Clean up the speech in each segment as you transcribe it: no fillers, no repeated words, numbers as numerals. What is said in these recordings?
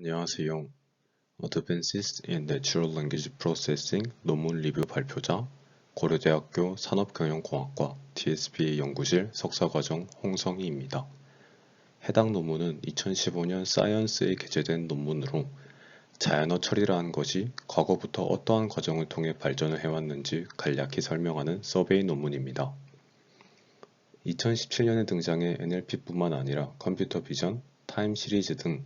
안녕하세요. Advances in Natural Language Processing 논문 리뷰 발표자, 고려대학교 산업경영공학과 TSBA 연구실 석사과정 홍성희입니다. 해당 논문은 2015년 사이언스에 게재된 논문으로 자연어 처리라는 것이 과거부터 어떠한 과정을 통해 발전을 해왔는지 간략히 설명하는 서베이 논문입니다. 2017년에 등장해 NLP뿐만 아니라 컴퓨터 비전, 타임 시리즈 등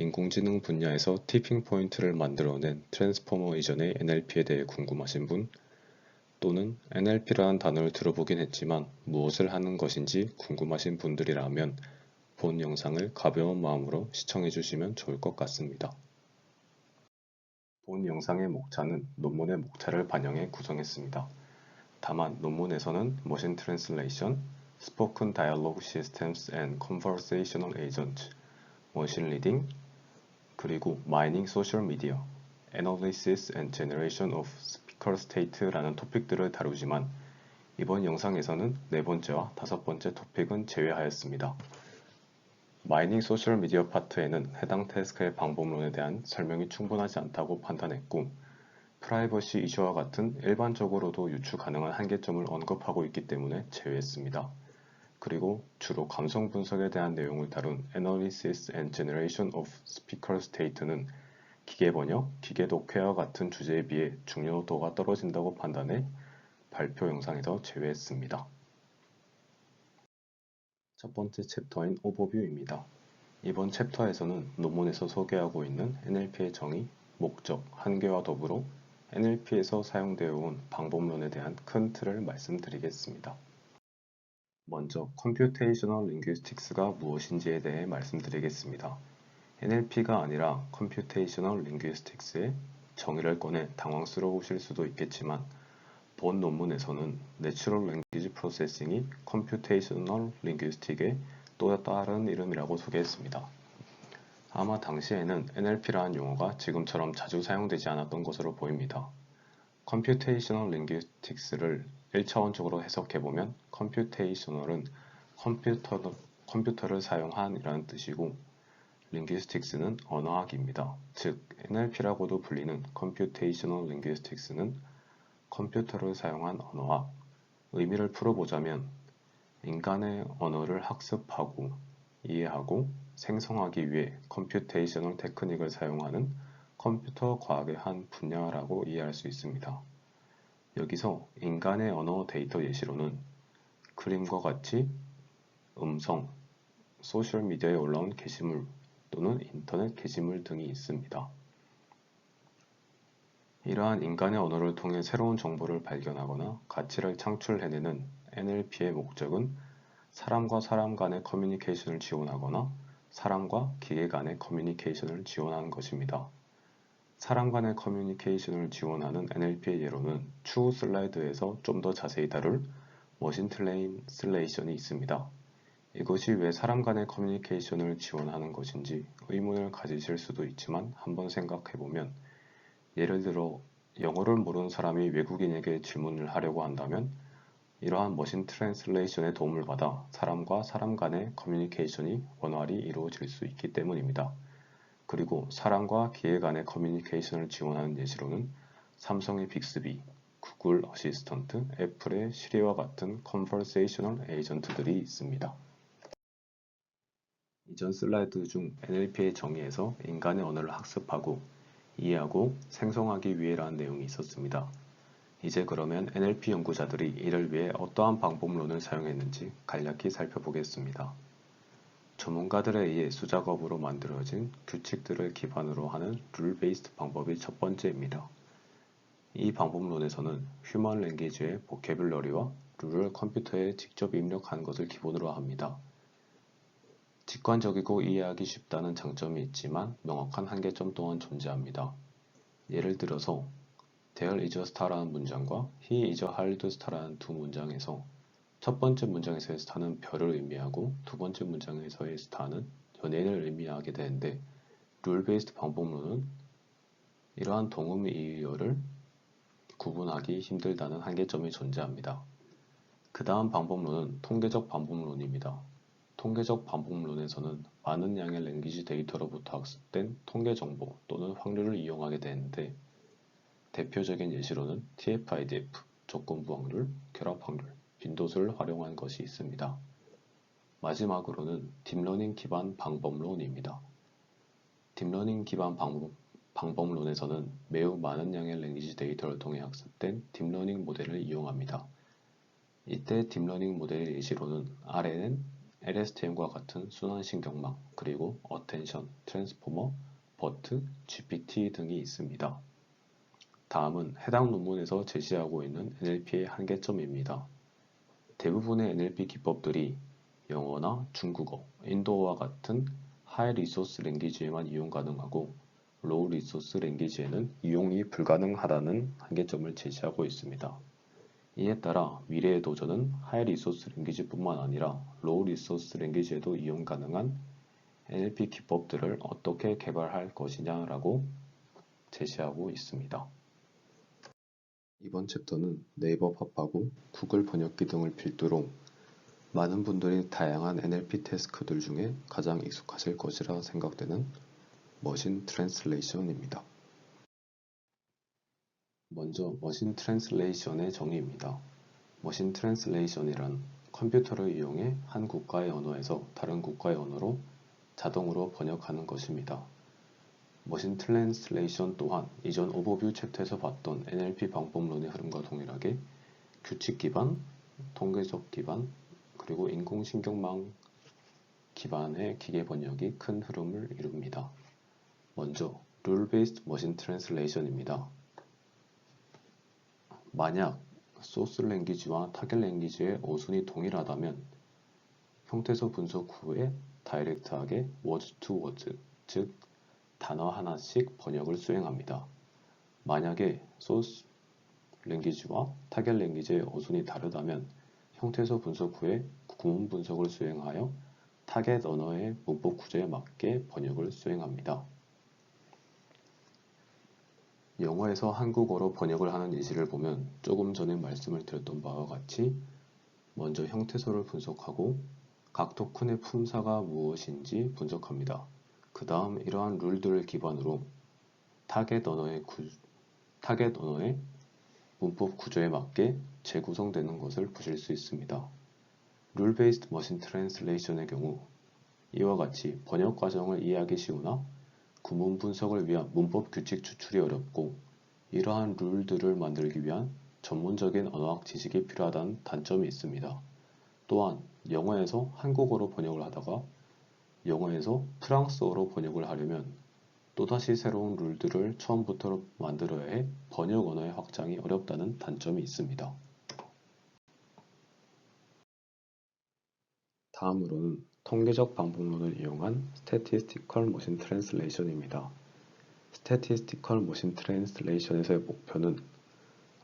인공지능 분야에서 티핑 포인트를 만들어낸 트랜스포머 이전의 NLP에 대해 궁금하신 분, 또는 NLP라는 단어를 들어보긴 했지만 무엇을 하는 것인지 궁금하신 분들이라면 본 영상을 가벼운 마음으로 시청해 주시면 좋을 것 같습니다. 본 영상의 목차는 논문의 목차를 반영해 구성했습니다. 다만 논문에서는 머신 트랜슬레이션, 스포큰 다이얼로그 시스템스 앤 컨버세이셔널 에이전트, 머신 리딩, 그리고 마이닝 소셜 미디어, Analysis and Generation of Speaker State라는 토픽들을 다루지만 이번 영상에서는 네 번째와 다섯 번째 토픽은 제외하였습니다. 마이닝 소셜 미디어 파트에는 해당 태스크의 방법론에 대한 설명이 충분하지 않다고 판단했고 프라이버시 이슈와 같은 일반적으로도 유추 가능한 한계점을 언급하고 있기 때문에 제외했습니다. 그리고 주로 감성 분석에 대한 내용을 다룬 Analysis and Generation of Speaker State는 기계 번역, 기계 독해와 같은 주제에 비해 중요도가 떨어진다고 판단해 발표 영상에서 제외했습니다. 첫 번째 챕터인 오버뷰입니다. 이번 챕터에서는 논문에서 소개하고 있는 NLP의 정의, 목적, 한계와 더불어 NLP에서 사용되어 온 방법론에 대한 큰 틀을 말씀드리겠습니다. 먼저 Computational Linguistics가 무엇인지에 대해 말씀드리겠습니다. NLP가 아니라 Computational Linguistics의 정의를 꺼내 당황스러우실 수도 있겠지만 본 논문에서는 Natural Language Processing이 Computational Linguistics의 또 다른 이름이라고 소개했습니다. 아마 당시에는 NLP라는 용어가 지금처럼 자주 사용되지 않았던 것으로 보입니다. Computational Linguistics를 1차원적으로 해석해보면 Computational은 컴퓨터를 사용한 이라는 뜻이고 Linguistics는 언어학입니다. 즉 NLP라고도 불리는 Computational Linguistics는 컴퓨터를 사용한 언어학, 의미를 풀어보자면 인간의 언어를 학습하고 이해하고 생성하기 위해 컴퓨테이셔널 테크닉을 사용하는 컴퓨터 과학의 한 분야라고 이해할 수 있습니다. 여기서 인간의 언어 데이터 예시로는 그림과 같이 음성, 소셜미디어에 올라온 게시물 또는 인터넷 게시물 등이 있습니다. 이러한 인간의 언어를 통해 새로운 정보를 발견하거나 가치를 창출해내는 NLP의 목적은 사람과 사람 간의 커뮤니케이션을 지원하거나 사람과 기계 간의 커뮤니케이션을 지원하는 것입니다. 사람 간의 커뮤니케이션을 지원하는 NLP의 예로는 추후 슬라이드에서 좀 더 자세히 다룰 머신 트랜슬레이션이 있습니다. 이것이 왜 사람 간의 커뮤니케이션을 지원하는 것인지 의문을 가지실 수도 있지만 한번 생각해보면 예를 들어 영어를 모르는 사람이 외국인에게 질문을 하려고 한다면 이러한 머신 트랜슬레이션의 도움을 받아 사람과 사람 간의 커뮤니케이션이 원활히 이루어질 수 있기 때문입니다. 그리고 사람과 기계 간의 커뮤니케이션을 지원하는 예시로는 삼성의 빅스비, 구글 어시스턴트, 애플의 시리와 같은 컨버세이셔널 에이전트들이 있습니다. 이전 슬라이드 중 NLP의 정의에서 인간의 언어를 학습하고 이해하고 생성하기 위해라는 내용이 있었습니다. 이제 그러면 NLP 연구자들이 이를 위해 어떠한 방법론을 사용했는지 간략히 살펴보겠습니다. 전문가들에 의해 수작업으로 만들어진 규칙들을 기반으로 하는 룰 베이스드 방법이 첫 번째입니다. 이 방법론에서는 휴먼 랭귀지의 보캐뷸러리와 룰을 컴퓨터에 직접 입력한 것을 기본으로 합니다. 직관적이고 이해하기 쉽다는 장점이 있지만 명확한 한계점 또한 존재합니다. 예를 들어서 There is a star라는 문장과 He is a hard star라는 두 문장에서 첫 번째 문장에서의 star는 별을 의미하고 두 번째 문장에서의 star는 연예인을 의미하게 되는데 룰 베이스드 방법론은 이러한 동음이의어를 구분하기 힘들다는 한계점이 존재합니다. 그 다음 방법론은 통계적 방법론입니다. 통계적 방법론에서는 많은 양의 랭귀지 데이터로부터 학습된 통계 정보 또는 확률을 이용하게 되는데 대표적인 예시로는 TF-IDF, 조건부 확률, 결합 확률, 빈도수를 활용한 것이 있습니다. 마지막으로는 딥러닝 기반 방법론입니다. 딥러닝 기반 방법론에서는 매우 많은 양의 랭귀지 데이터를 통해 학습된 딥러닝 모델을 이용합니다. 이때 딥러닝 모델의 예시로는 RNN, LSTM과 같은 순환신경망, 그리고 어텐션, 트랜스포머, 버트, GPT 등이 있습니다. 다음은 해당 논문에서 제시하고 있는 NLP의 한계점입니다. 대부분의 NLP 기법들이 영어나 중국어, 인도어와 같은 하이 리소스 랭귀지에만 이용 가능하고 로우 리소스 랭귀지에는 이용이 불가능하다는 한계점을 제시하고 있습니다. 이에 따라 미래의 도전은 하이 리소스 랭귀지뿐만 아니라 로우 리소스 랭귀지에도 이용 가능한 NLP 기법들을 어떻게 개발할 것이냐라고 제시하고 있습니다. 이번 챕터는 네이버 팝하고 구글 번역기 등을 필두로 많은 분들이 다양한 NLP 태스크들 중에 가장 익숙하실 것이라 생각되는 머신 트랜슬레이션입니다. 먼저 머신 트랜슬레이션의 정의입니다. 머신 트랜슬레이션이란 컴퓨터를 이용해 한 국가의 언어에서 다른 국가의 언어로 자동으로 번역하는 것입니다. 머신 트랜슬레이션 또한 이전 오버뷰 챕터에서 봤던 NLP 방법론의 흐름과 동일하게 규칙 기반, 통계적 기반, 그리고 인공신경망 기반의 기계 번역이 큰 흐름을 이룹니다. 먼저 룰 베이스드 머신 트랜슬레이션입니다. 만약 소스 랭귀지와 타겟 랭귀지의 어순이 동일하다면 형태소 분석 후에 다이렉트하게 워드 투 워드, 즉 단어 하나씩 번역을 수행합니다. 만약에 소스 랭귀지와 타겟 랭귀지의 어순이 다르다면 형태소 분석 후에 구문 분석을 수행하여 타겟 언어의 문법 구조에 맞게 번역을 수행합니다. 영어에서 한국어로 번역을 하는 예시를 보면 조금 전에 말씀을 드렸던 바와 같이 먼저 형태소를 분석하고 각 토큰의 품사가 무엇인지 분석합니다. 그 다음 이러한 룰들을 기반으로 타겟 언어의 문법 구조에 맞게 재구성되는 것을 보실 수 있습니다. 룰 베이스드 머신 트랜슬레이션의 경우 이와 같이 번역 과정을 이해하기 쉬우나 구문 분석을 위한 문법 규칙 추출이 어렵고 이러한 룰들을 만들기 위한 전문적인 언어학 지식이 필요하다는 단점이 있습니다. 또한 영어에서 한국어로 번역을 하다가 영어에서 프랑스어로 번역을 하려면 또다시 새로운 룰들을 처음부터 만들어야 해 번역 언어의 확장이 어렵다는 단점이 있습니다. 다음으로는 통계적 방법론을 이용한 Statistical Motion Translation입니다. Statistical Motion Translation에서의 목표는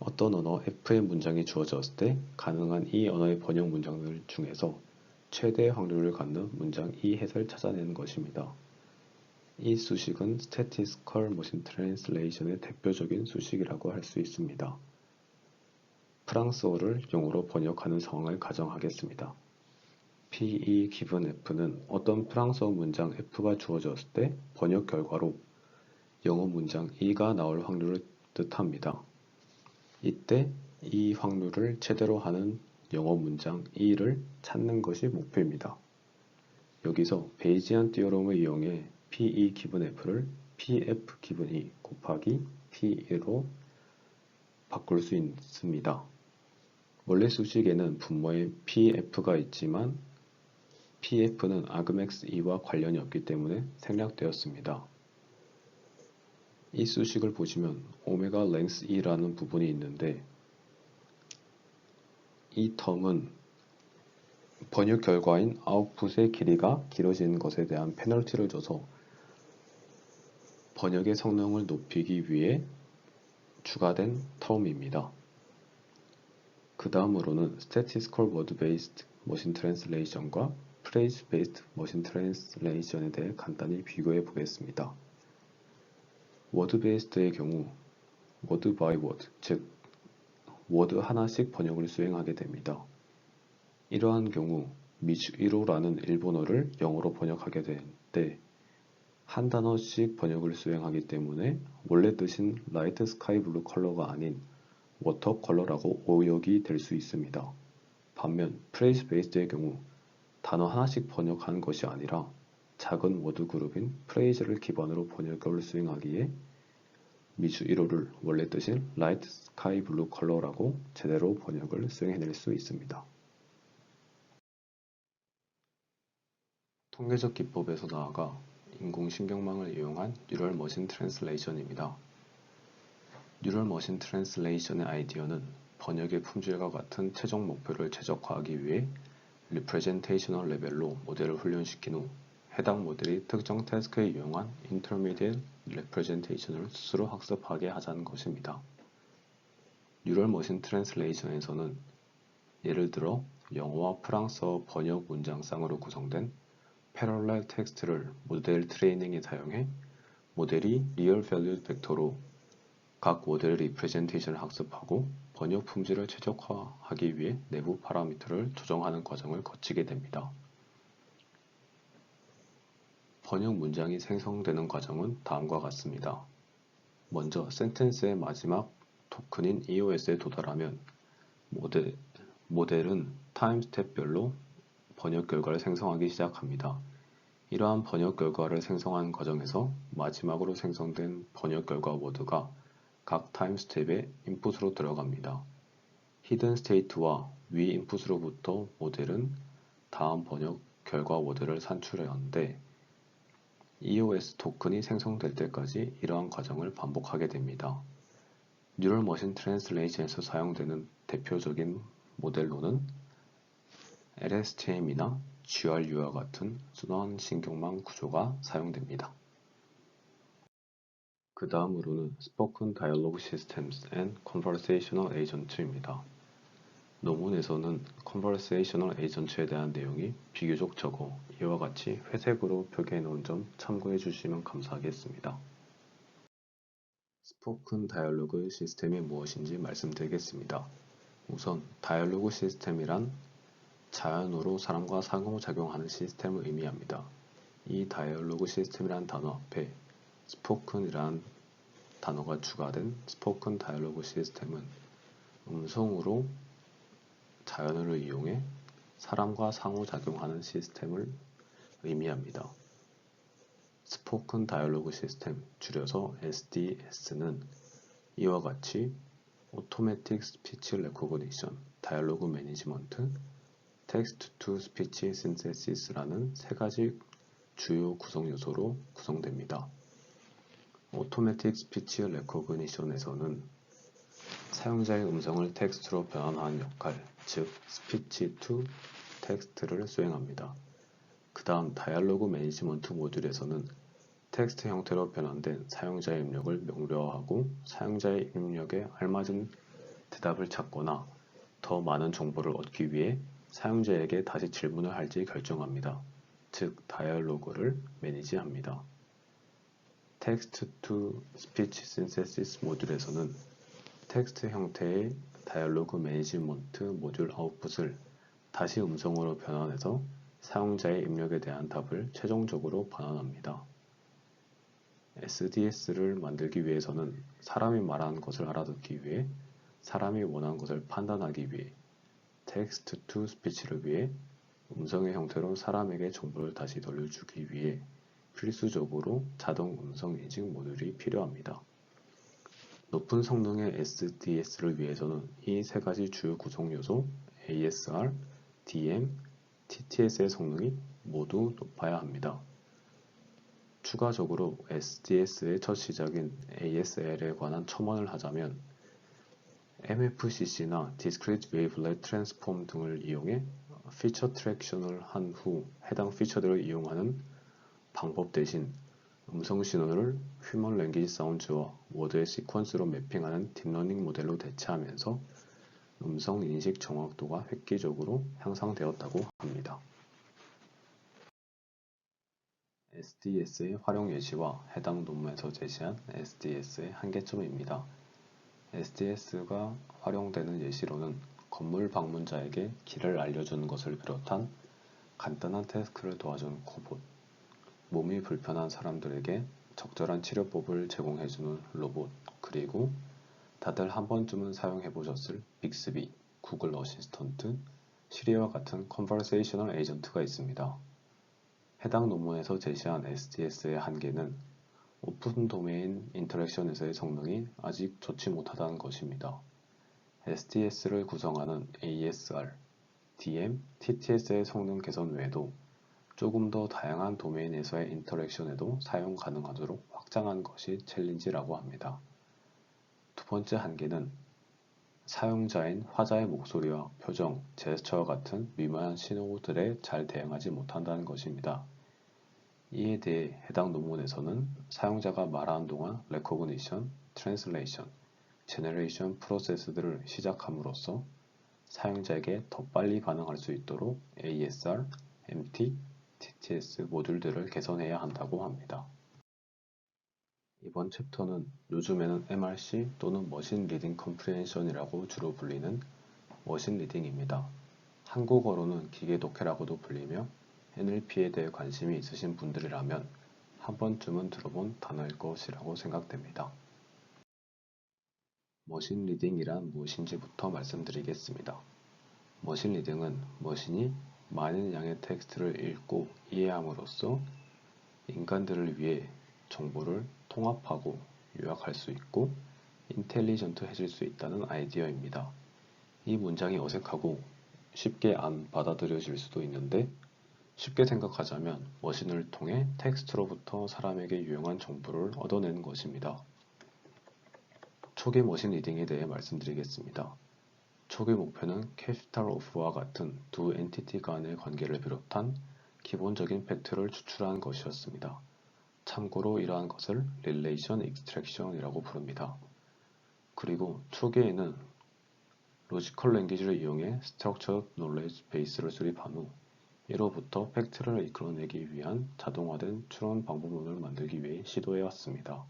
어떤 언어 F의 문장이 주어졌을 때 가능한 이 언어의 번역 문장들 중에서 최대 확률을 갖는 문장 E 헷을 찾아내는 것입니다. 이 수식은 Statistical Motion Translation의 대표적인 수식이라고 할 수 있습니다. 프랑스어를 영어로 번역하는 상황을 가정하겠습니다. PE 기분 F는 어떤 프랑스어 문장 F가 주어졌을 때 번역 결과로 영어 문장 E가 나올 확률을 뜻합니다. 이때 이 확률을 최대로 하는 영어 문장 E를 찾는 것이 목표입니다. 여기서 베이지안 띠어럼을 이용해 PE 기분 F를 PF 기분 E 곱하기 PE로 바꿀 수 있습니다. 원래 수식에는 분모에 PF가 있지만 PF는 argmax E와 관련이 없기 때문에 생략되었습니다. 이 수식을 보시면 오메가 length E라는 부분이 있는데 이 텀은 번역 결과인 아웃풋의 길이가 길어지는 것에 대한 페널티를 줘서 번역의 성능을 높이기 위해 추가된 텀입니다. 그 다음으로는 Statistical Word-Based Machine Translation과 Phrase-Based Machine Translation에 대해 간단히 비교해 보겠습니다. Word-Based의 경우 Word by Word, 즉 워드 하나씩 번역을 수행하게 됩니다. 이러한 경우 미주이로라는 일본어를 영어로 번역하게 될 때 한 단어씩 번역을 수행하기 때문에 원래 뜻인 라이트 스카이 블루 컬러가 아닌 워터 컬러라고 오역이 될 수 있습니다. 반면 프레이즈 베이스드의 경우 단어 하나씩 번역한 것이 아니라 작은 워드 그룹인 프레이즈를 기반으로 번역을 수행하기에 미주 1호를 원래 뜻인 라이트 스카이 블루 컬러라고 제대로 번역을 수행해낼 수 있습니다. 통계적 기법에서 나아가 인공신경망을 이용한 뉴럴 머신 트랜슬레이션입니다. 뉴럴 머신 트랜슬레이션의 아이디어는 번역의 품질과 같은 최종 목표를 최적화하기 위해 리프레젠테이셔널 레벨로 모델을 훈련시킨 후 해당 모델이 특정 태스크에 이용한 인터미디엇 리프레젠테이션을 스스로 학습하게 하자는 것입니다. 뉴럴 머신 트랜슬레이션에서는 예를 들어 영어와 프랑스어 번역 문장쌍으로 구성된 패럴렐 텍스트를 모델 트레이닝에 사용해 모델이 리얼 밸류 벡터로 각 모델의 리프레젠테이션을 학습하고 번역 품질을 최적화하기 위해 내부 파라미터를 조정하는 과정을 거치게 됩니다. 번역 문장이 생성되는 과정은 다음과 같습니다. 먼저 센텐스의 마지막 토큰인 EOS에 도달하면 모델은 타임 스텝별로 번역 결과를 생성하기 시작합니다. 이러한 번역 결과를 생성하는 과정에서 마지막으로 생성된 번역 결과 워드가 각 타임 스텝의 인풋으로 들어갑니다. 히든 스테이트와 위 인풋으로부터 모델은 다음 번역 결과 워드를 산출하는데 EOS 토큰이 생성될 때까지 이러한 과정을 반복하게 됩니다. 뉴럴 머신 트랜슬레이션에서 사용되는 대표적인 모델로는 LSTM이나 GRU와 같은 순환 신경망 구조가 사용됩니다. 그 다음으로는 Spoken Dialogue Systems and Conversational Agents입니다. 논문에서는 Conversational Agents에 대한 내용이 비교적 적어 이와 같이 회색으로 표기해 놓은 점 참고해 주시면 감사하겠습니다. Spoken Dialogue 시스템이 무엇인지 말씀드리겠습니다. 우선 다이얼로그 시스템이란 자연어로 사람과 상호작용하는 시스템을 의미합니다. 이 다이얼로그 시스템이란 단어 앞에 스포큰이란 단어가 추가된 스포큰 다이얼로그 시스템은 음성으로 자연어를 이용해 사람과 상호작용하는 시스템을 의미합니다. 스포큰 다이얼로그 시스템, 줄여서 SDS는 이와 같이 Automatic Speech Recognition, Dialogue Management, Text-to-Speech Synthesis라는 세 가지 주요 구성 요소로 구성됩니다. Automatic Speech Recognition에서는 사용자의 음성을 텍스트로 변환하는 역할, 즉 Speech to Text를 수행합니다. 그 다음 다이얼로그 매니지먼트 모듈에서는 텍스트 형태로 변환된 사용자의 입력을 명료화하고 사용자의 입력에 알맞은 대답을 찾거나 더 많은 정보를 얻기 위해 사용자에게 다시 질문을 할지 결정합니다. 즉 다이얼로그를 매니지합니다. Text to Speech Synthesis 모듈에서는 텍스트 형태의 다이얼로그 매니지먼트 모듈 아웃풋을 다시 음성으로 변환해서 사용자의 입력에 대한 답을 최종적으로 반환합니다. SDS를 만들기 위해서는 사람이 말하는 것을 알아듣기 위해 사람이 원하는 것을 판단하기 위해 텍스트 투 스피치를 위해 음성의 형태로 사람에게 정보를 다시 돌려주기 위해 필수적으로 자동 음성 인식 모듈이 필요합니다. 높은 성능의 SDS를 위해서는 이 세 가지 주요 구성 요소 ASR, DM, TTS의 성능이 모두 높아야 합니다. 추가적으로 SDS의 첫 시작인 ASL에 관한 첨언을 하자면 MFCC나 Discrete Wavelet Transform 등을 이용해 피처 트랙션을 한 후 해당 피처들을 이용하는 방법 대신 음성 신호를 휴먼 랭귀지 사운드와 워드의 시퀀스로 매핑하는 딥러닝 모델로 대체하면서 음성 인식 정확도가 획기적으로 향상되었다고 합니다. SDS의 활용 예시와 해당 논문에서 제시한 SDS의 한계점입니다. SDS가 활용되는 예시로는 건물 방문자에게 길을 알려주는 것을 비롯한 간단한 태스크를 도와준 코봇, 몸이 불편한 사람들에게 적절한 치료법을 제공해주는 로봇, 그리고 다들 한 번쯤은 사용해보셨을 빅스비, 구글 어시스턴트, 시리와 같은 컨버세이셔널 에이전트가 있습니다. 해당 논문에서 제시한 SDS의 한계는 오픈 도메인 인터랙션에서의 성능이 아직 좋지 못하다는 것입니다. SDS를 구성하는 ASR, DM, TTS의 성능 개선 외에도 조금 더 다양한 도메인에서의 인터랙션에도 사용 가능하도록 확장한 것이 챌린지라고 합니다. 두 번째 한계는 사용자인 화자의 목소리와 표정, 제스처와 같은 미묘한 신호들에 잘 대응하지 못한다는 것입니다. 이에 대해 해당 논문에서는 사용자가 말하는 동안 레코그니션, 트랜슬레이션, 제너레이션 프로세스들을 시작함으로써 사용자에게 더 빨리 반응할 수 있도록 ASR, MT, TTS 모듈들을 개선해야 한다고 합니다. 이번 챕터는 요즘에는 MRC 또는 머신 리딩 컴프리헨션이라고 주로 불리는 머신 리딩입니다. 한국어로는 기계 독해라고도 불리며 NLP에 대해 관심이 있으신 분들이라면 한 번쯤은 들어본 단어일 것이라고 생각됩니다. 머신 리딩이란 무엇인지부터 말씀드리겠습니다. 머신 리딩은 머신이 많은 양의 텍스트를 읽고 이해함으로써 인간들을 위해 정보를 통합하고 요약할 수 있고 인텔리전트 해질 수 있다는 아이디어입니다. 이 문장이 어색하고 쉽게 안 받아들여질 수도 있는데 쉽게 생각하자면 머신을 통해 텍스트로부터 사람에게 유용한 정보를 얻어내는 것입니다. 초기 머신 리딩에 대해 말씀드리겠습니다. 초기 목표는 캐피탈 오프와 같은 두 엔티티 간의 관계를 비롯한 기본적인 팩트를 추출하는 것이었습니다. 참고로 이러한 것을 릴레이션 익스트랙션이라고 부릅니다. 그리고 초기에는 로지컬 랭귀지를 이용해 스트럭처 놀레지 베이스를 수립한 후 이로부터 팩트를 이끌어내기 위한 자동화된 추론 방법론을 만들기 위해 시도해왔습니다.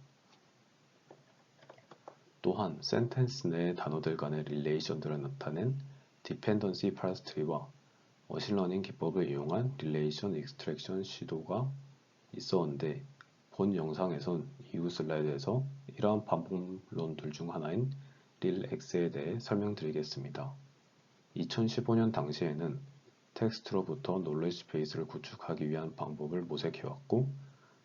또한 센텐스 내의 단어들 간의 릴레이션들을 나타낸 디펜던시 파라스트리와 머신러닝 기법을 이용한 릴레이션 익스트랙션 시도가 있었는데 본 영상에선 이후 슬라이드에서 이러한 방법론들 중 하나인 릴X에 대해 설명드리겠습니다. 2015년 당시에는 텍스트로부터 놀리지 베이스를 구축하기 위한 방법을 모색해왔고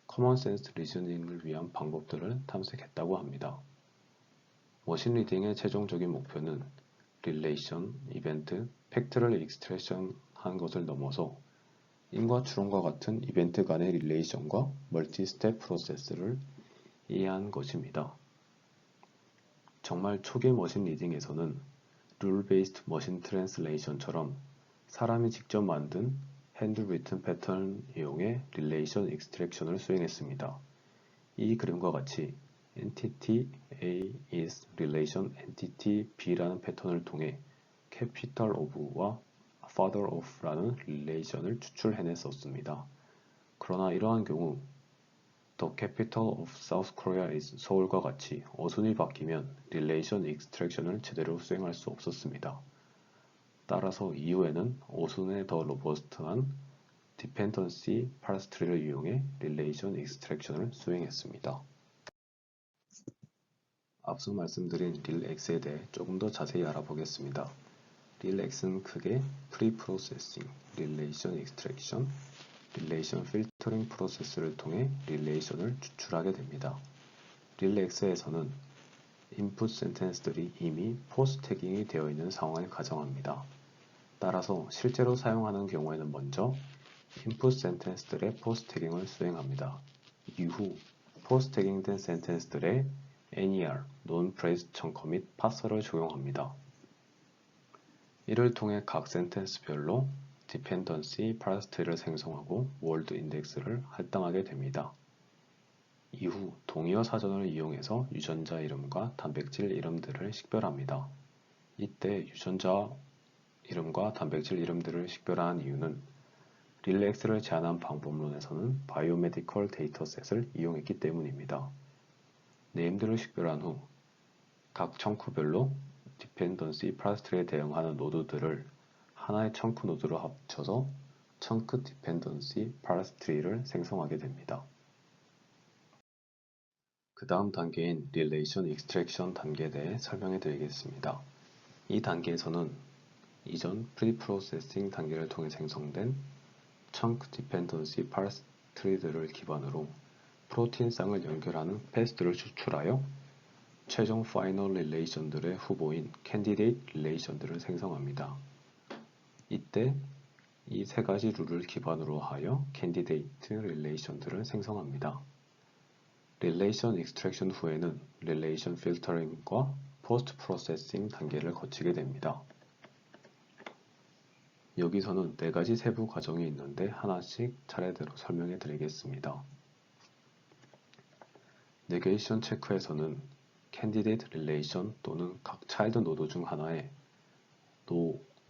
커먼 센스 리즈닝을 위한 방법들을 탐색했다고 합니다. 머신 리딩의 최종적인 목표는 릴레이션, 이벤트, 팩트를 익스트랙션 한 것을 넘어서 인과 추론과 같은 이벤트 간의 릴레이션과 멀티 스텝 프로세스를 이해한 것입니다. 정말 초기 머신 리딩에서는 룰 베이스드 머신 트랜슬레이션처럼 사람이 직접 만든 핸드 리튼 패턴을 이용해 릴레이션 익스트랙션을 수행했습니다. 이 그림과 같이 entity A is relation entity B라는 패턴을 통해 capital of와 father of라는 릴레이션을 추출해냈었습니다. 그러나 이러한 경우 The capital of South Korea is 서울과 같이 어순이 바뀌면 릴레이션 익스트랙션을 제대로 수행할 수 없었습니다. 따라서 이후에는 어순의 더 로버스트한 디펜던시 파라스트리를 이용해 릴레이션 익스트랙션을 수행했습니다. 앞서 말씀드린 릴X에 대해 조금 더 자세히 알아보겠습니다. 릴X는 크게 프리프로세싱, 릴레이션 익스트랙션, 릴레이션 필터링 프로세스를 통해 릴레이션을 추출하게 됩니다. 릴X에서는 인풋 센텐스들이 이미 포스트 태깅이 되어 있는 상황을 가정합니다. 따라서 실제로 사용하는 경우에는 먼저 인풋 센텐스들의 포스트 태깅을 수행합니다. 이후 포스트 태깅된 센텐스들의 NER, Non-Phrase Chunker 및 파서를 적용합니다. 이를 통해 각 센텐스별로 디펜던시 파라스트리를 생성하고 월드 인덱스를 할당하게 됩니다. 이후 동의어 사전을 이용해서 유전자 이름과 단백질 이름들을 식별합니다. 이때 유전자 이름과 단백질 이름들을 식별하는 이유는 릴렉스를 제한한 방법론에서는 바이오메디컬 데이터셋을 이용했기 때문입니다. 네임들을 식별한 후 각 청크별로 디펜던시 파라스트리에 대응하는 노드들을 하나의 청크 노드로 합쳐서 Chunk Dependency Parse Tree를 생성하게 됩니다. 그 다음 단계인 Relation Extraction 단계에 대해 설명해 드리겠습니다. 이 단계에서는 이전 Pre-Processing 단계를 통해 생성된 Chunk Dependency Parse Tree들을 기반으로 프로틴상을 연결하는 패스들을 추출하여 최종 파이널 릴레이션들의 후보인 캔디데이트 릴레이션들을 생성합니다. 이때 이 세 가지 룰을 기반으로 하여 캔디데이트 릴레이션들을 생성합니다. 릴레이션 익스트랙션 후에는 릴레이션 필터링과 포스트 프로세싱 단계를 거치게 됩니다. 여기서는 네 가지 세부 과정이 있는데 하나씩 차례대로 설명해 드리겠습니다. 네게이션 체크에서는 캔디데이트 릴레이션 또는 각 차일드 노드 중 하나에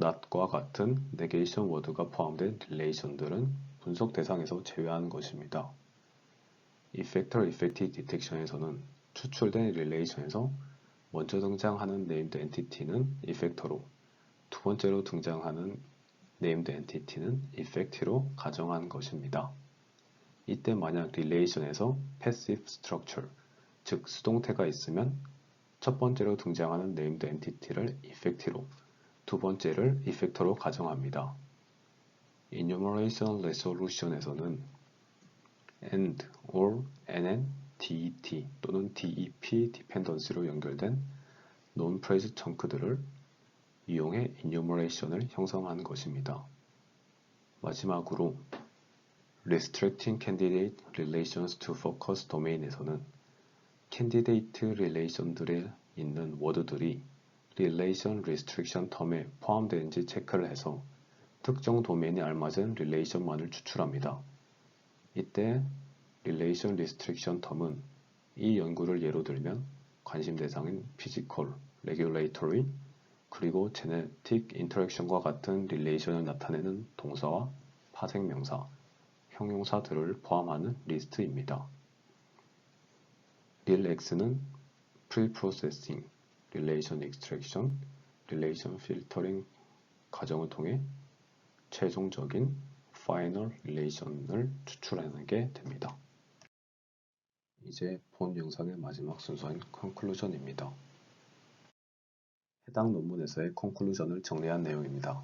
not과 같은 네게이션 워드가 포함된 릴레이션들은 분석 대상에서 제외하는 것입니다. Effector Effective Detection에서는 추출된 릴레이션에서 먼저 등장하는 named entity는 effector로, 두 번째로 등장하는 named entity는 effect로 가정한 것입니다. 이때 만약 릴레이션에서 passive structure, 즉 수동태가 있으면 첫 번째로 등장하는 named entity를 effect로, 두 번째를 effector로 가정합니다. Enumeration Resolution에서는 and, or, nn, det 또는 dep dependency로 연결된 non-phrase chunks들을 이용해 enumeration을 형성하는 것입니다. 마지막으로 Restricting Candidate Relations to Focus Domain에서는 캔디데이트 릴레이션들에 있는 워드들이 Relation Restriction 텀에 포함되는지 체크를 해서 특정 도메인에 알맞은 릴레이션만을 추출합니다. 이때 Relation Restriction 텀은 이 연구를 예로 들면 관심 대상인 Physical, Regulatory, 그리고 Genetic Interaction과 같은 릴레이션을 나타내는 동사와 파생명사, 형용사들을 포함하는 리스트입니다. RealX는 Pre-Processing, Relation Extraction, Relation Filtering 과정을 통해 최종적인 Final Relation을 추출하게 됩니다. 이제 본 영상의 마지막 순서인 Conclusion입니다. 해당 논문에서의 Conclusion을 정리한 내용입니다.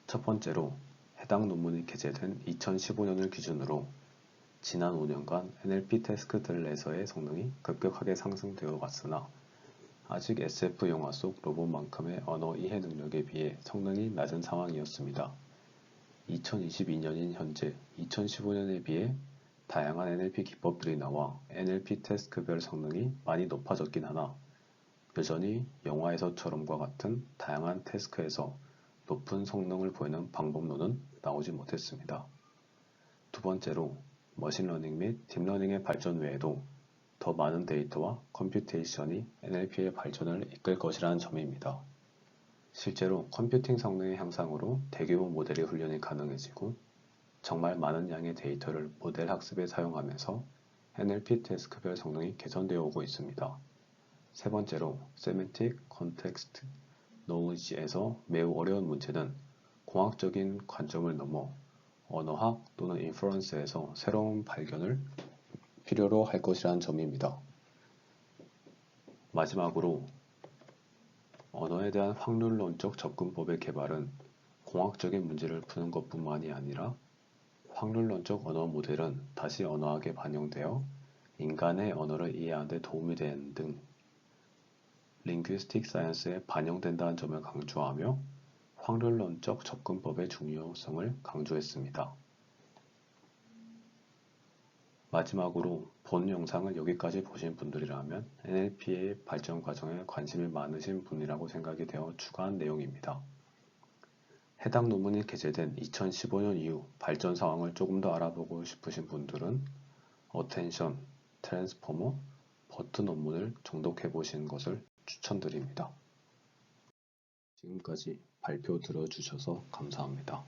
첫 번째로 해당 논문이 게재된 2015년을 기준으로 지난 5년간 NLP 태스크들에서의 성능이 급격하게 상승되어 왔으나 아직 SF 영화 속 로봇만큼의 언어 이해 능력에 비해 성능이 낮은 상황이었습니다. 2022년인 현재 2015년에 비해 다양한 NLP 기법들이 나와 NLP 태스크별 성능이 많이 높아졌긴 하나 여전히 영화에서처럼과 같은 다양한 태스크에서 높은 성능을 보이는 방법론은 나오지 못했습니다. 두 번째로 머신러닝 및 딥러닝의 발전 외에도 더 많은 데이터와 컴퓨테이션이 NLP의 발전을 이끌 것이라는 점입니다. 실제로 컴퓨팅 성능의 향상으로 대규모 모델의 훈련이 가능해지고 정말 많은 양의 데이터를 모델 학습에 사용하면서 NLP 태스크별 성능이 개선되어 오고 있습니다. 세 번째로 Semantic Context Knowledge에서 매우 어려운 문제는 공학적인 관점을 넘어 언어학 또는 인퍼런스에서 새로운 발견을 필요로 할 것이라는 점입니다. 마지막으로 언어에 대한 확률론적 접근법의 개발은 공학적인 문제를 푸는 것뿐만이 아니라 확률론적 언어 모델은 다시 언어학에 반영되어 인간의 언어를 이해하는 데 도움이 되는 등 링귀스틱 사이언스에 반영된다는 점을 강조하며 확률론적 접근법의 중요성을 강조했습니다. 마지막으로 본 영상을 여기까지 보신 분들이라면 NLP의 발전 과정에 관심이 많으신 분이라고 생각이 되어 추가한 내용입니다. 해당 논문이 게재된 2015년 이후 발전 상황을 조금 더 알아보고 싶으신 분들은 Attention, Transformer, 버트 논문을 정독해 보시는 것을 추천드립니다. 지금까지 발표 들어주셔서 감사합니다.